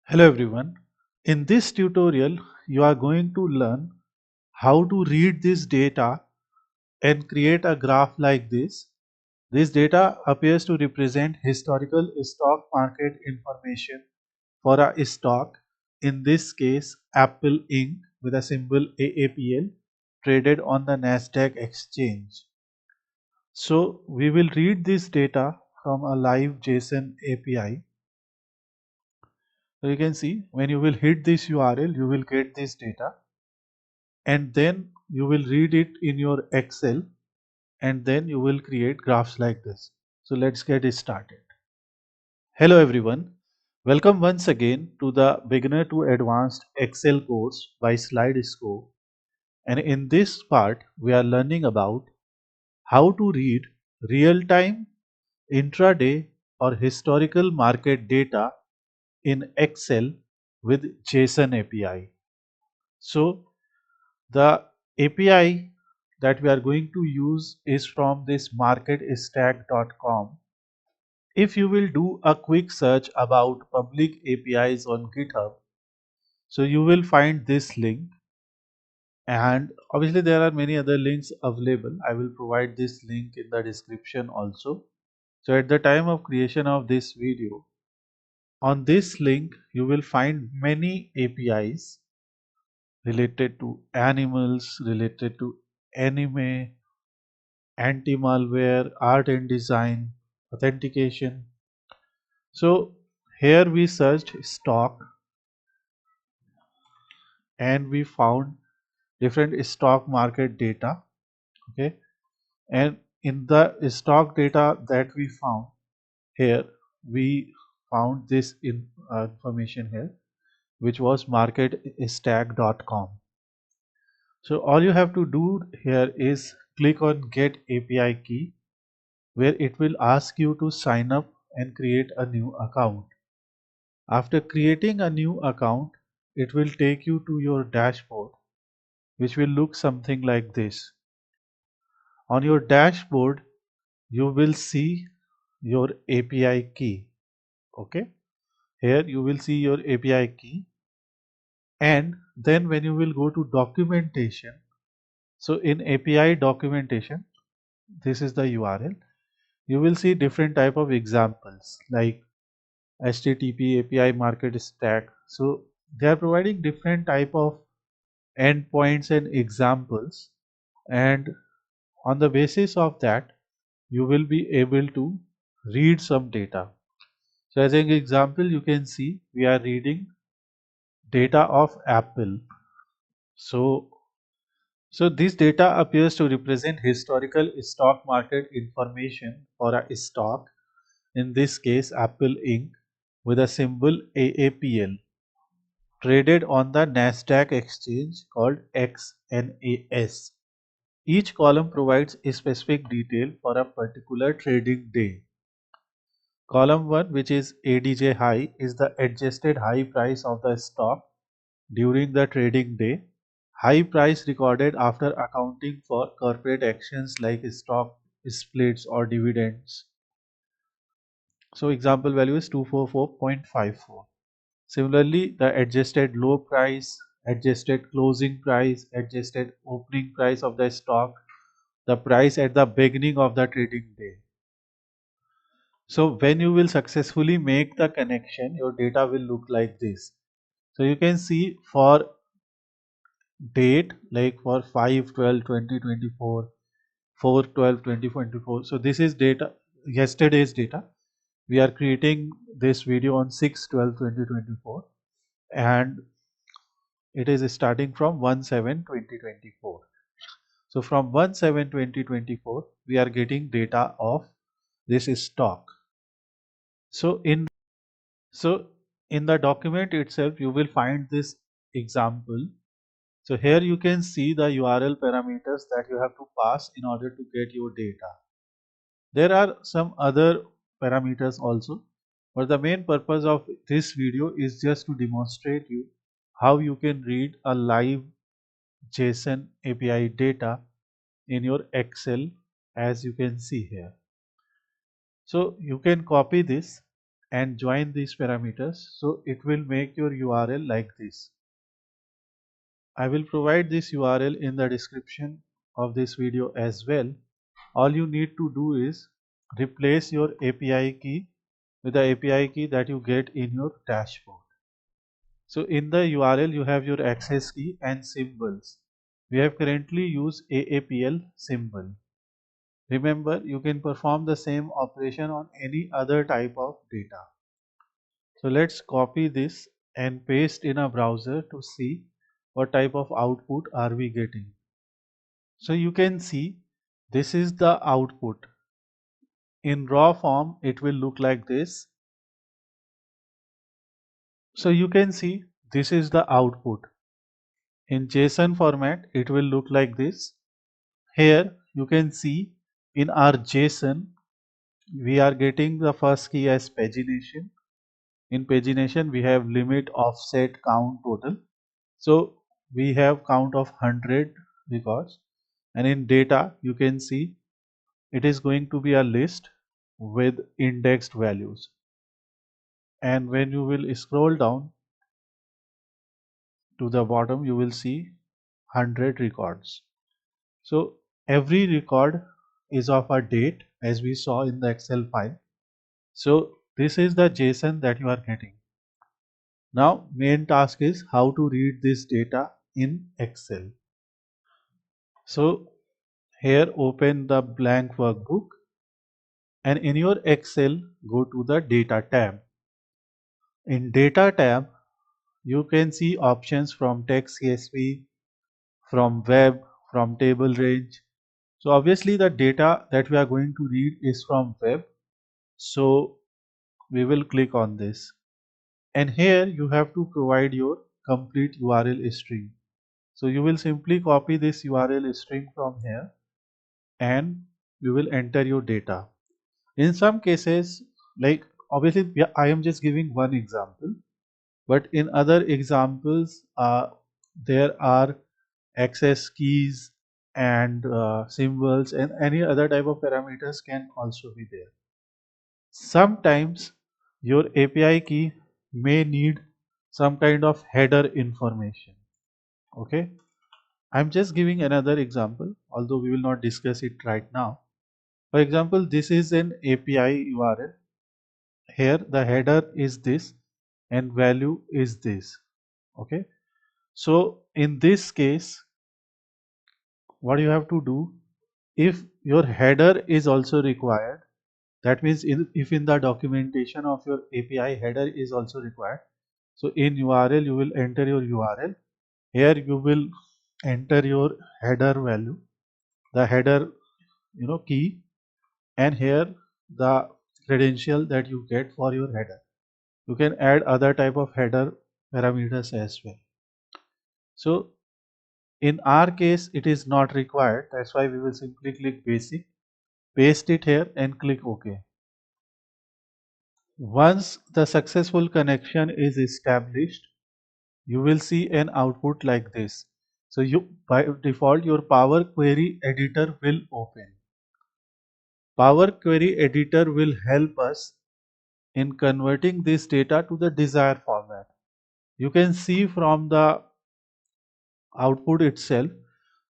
Hello everyone. In this tutorial, you are going to learn how to read this data and create a graph like this. This data appears to represent historical stock market information for a stock, in this case Apple Inc. with a symbol AAPL, traded on the NASDAQ exchange. So we will read this data from a live JSON API. So you can see when you will hit this URL, you will get this data and then you will read it in your Excel and then you will create graphs like this. So let's get it started. Hello everyone. Welcome once again to the Beginner to Advanced Excel course by SlideScope. And in this part, we are learning about how to read real-time, intraday or historical market data in Excel with JSON API. So the API that we are going to use is from this marketstack.com. If you will do a quick search about public APIs on GitHub, so you will find this link, and obviously there are many other links available. I will provide this link in the description also. So at the time of creation of this video, on this link you will find many APIs related to animals, related to anime, anti-malware, art and design, authentication. So here we searched stock and we found different stock market data. Okay, and in the stock data that we found here, we found this information here, which was marketstack.com. So all you have to do here is click on get API key, where it will ask you to sign up and create a new account. After creating a new account, it will take you to your dashboard, which will look something like this. On your dashboard, you will see your API key. Okay, here you will see your API key, and then when you will go to documentation, so in API documentation, this is the URL. You will see different type of examples like HTTP API market stack. So they are providing different type of endpoints and examples, and on the basis of that you will be able to read some data. So as an example, you can see we are reading data of Apple. So this data appears to represent historical stock market information for a stock, in this case Apple Inc. with a symbol AAPL, traded on the NASDAQ exchange called XNAS. Each column provides a specific detail for a particular trading day. Column 1, which is ADJ high, is the adjusted high price of the stock during the trading day. High price recorded after accounting for corporate actions like stock splits or dividends. So example value is 244.54. Similarly, the adjusted low price, adjusted closing price, adjusted opening price of the stock, the price at the beginning of the trading day. So when you will successfully make the connection, your data will look like this. So you can see for date, like for 5/12/2024, 4/12/2024. So this is data, yesterday's data. We are creating this video on 6/12/2024, and it is starting from 1/7/2024. So from 1/7/2024 we are getting data of this stock. So in the document itself you will find this example. So here you can see the URL parameters that you have to pass in order to get your data. There are some other parameters also, but the main purpose of this video is just to demonstrate you how you can read a live JSON API data in your Excel, as you can see here. So you can copy this and join these parameters. So it will make your URL like this. I will provide this URL in the description of this video as well. All you need to do is replace your API key with the API key that you get in your dashboard. So in the URL you have your access key and symbols. We have currently used AAPL symbol. Remember, you can perform the same operation on any other type of data. So let's copy this and paste in a browser to see what type of output are we getting. So you can see this is the output. In raw form it will look like this. So you can see this is the output. In JSON format it will look like this. Here you can see in our JSON we are getting the first key as pagination. In pagination we have limit, offset, count, total. So we have count of 100 records, and in data you can see it is going to be a list with indexed values. And when you will scroll down to the bottom you will see 100 records. So every record is of a date as we saw in the Excel file. So this is the JSON that you are getting. Now main task is how to read this data in Excel. So here open the blank workbook and in your Excel go to the data tab. In data tab you can see options from text CSV, from web, from table range. So obviously the data that we are going to read is from web. So we will click on this. And here you have to provide your complete URL string. So you will simply copy this URL string from here and you will enter your data. In some cases, like obviously I am just giving one example, but in other examples there are access keys and symbols and any other type of parameters can also be there. Sometimes your API key may need some kind of header information. Okay, I'm just giving another example, although we will not discuss it right now. For example, this is an API URL. Here the header is this and value is this. Okay, so in this case what you have to do, if your header is also required, that means if in the documentation of your API header is also required, so in URL you will enter your URL. Here you will enter your header value, the header key, and here the credential that you get for your header. You can add other type of header parameters as well. So in our case it is not required, that's why we will simply click basic, paste it here and click OK. Once the successful connection is established, you will see an output like this. So you by default your Power Query editor will open. Power Query editor will help us in converting this data to the desired format. You can see from the output itself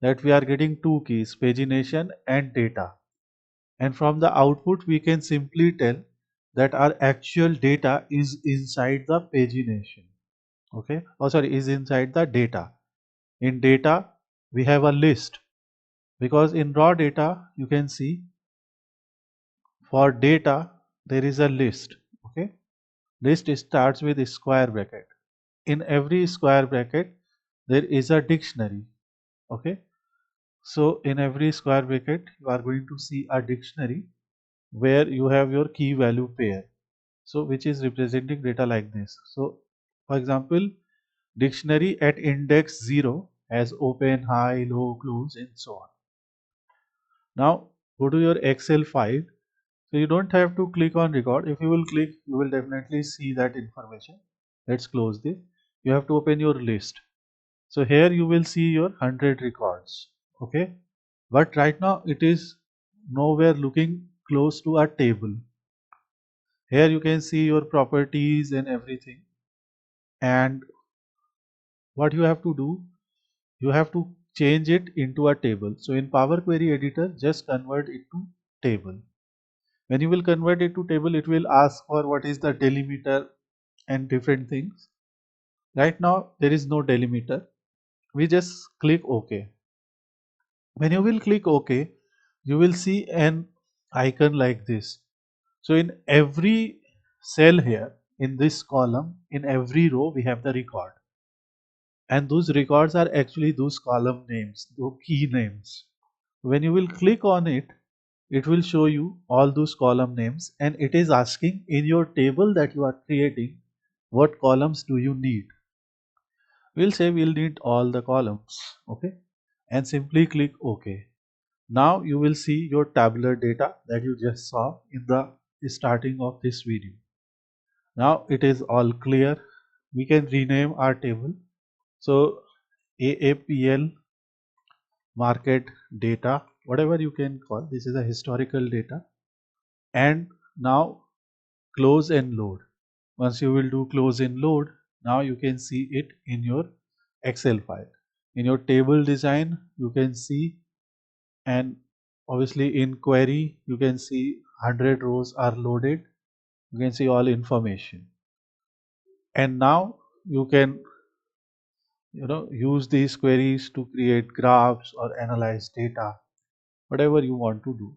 that we are getting two keys, pagination and data. And from the output we can simply tell that our actual data is inside the pagination. Okay, oh sorry, is inside the data. In data we have a list, because in raw data you can see for data there is a list. Okay, list starts with a square bracket. In every square bracket there is a dictionary. Okay, so in every square bracket you are going to see a dictionary where you have your key value pair, so which is representing data like this. So for example, dictionary at index 0 has open, high, low, close and so on. Now go to your Excel file. So you don't have to click on record. If you will click, you will definitely see that information. Let's close this. You have to open your list. So here you will see your 100 records. Okay, but right now it is nowhere looking close to a table. Here you can see your properties and everything. And what you have to do, you have to change it into a table. So in Power Query Editor, just convert it to table. When you will convert it to table, it will ask for what is the delimiter and different things. Right now there is no delimiter. We just click OK. When you will click OK, you will see an icon like this. So in every cell here, in this column, in every row, we have the record. And those records are actually those column names, those key names. When you will click on it, it will show you all those column names, and it is asking in your table that you are creating, what columns do you need. We'll say we'll need all the columns, okay, and simply click OK. Now you will see your tabular data that you just saw in the starting of this video. Now it is all clear. We can rename our table. So AAPL market data, whatever you can call, this is a historical data. And now close and load. Once you will do close and load, now you can see it in your Excel file. In your table design, you can see, and obviously in query, you can see 100 rows are loaded. You can see all information. And now you can use these queries to create graphs or analyze data, whatever you want to do.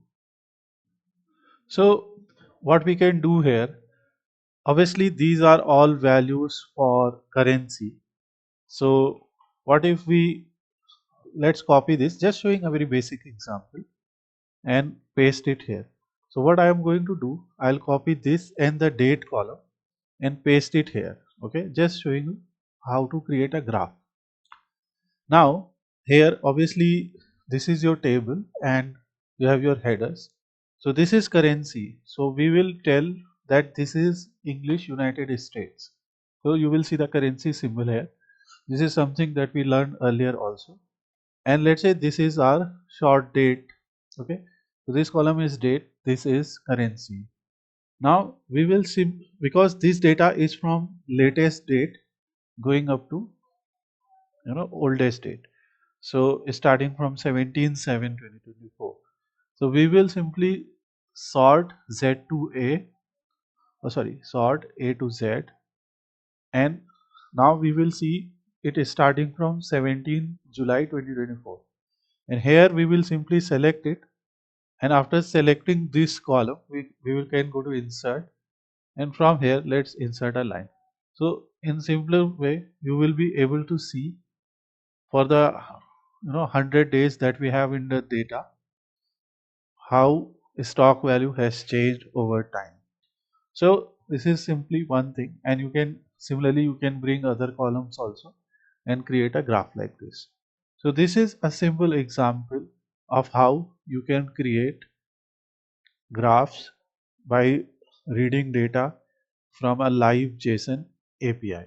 So what we can do here, obviously these are all values for currency. So what if we, let's copy this, just showing a very basic example, and paste it here. So what I am going to do, I'll copy this and the date column and paste it here. Okay, just showing you how to create a graph. Now here obviously this is your table and you have your headers. So this is currency. So we will tell that this is English United States. So you will see the currency symbol here. This is something that we learned earlier also. And let's say this is our short date. Okay. So this column is date. This is currency. Now we will see, because this data is from latest date going up to oldest date. So starting from 17/7/2024. So we will simply sort Z to A, sort A to Z, and now we will see it is starting from 17 July 2024. And here we will simply select it, and after selecting this column, we will can go to insert, and from here let's insert a line. So in simpler way, you will be able to see for the 100 days that we have in the data, how stock value has changed over time. So this is simply one thing, and you can similarly you can bring other columns also and create a graph like this. So this is a simple example of how you can create graphs by reading data from a live JSON API.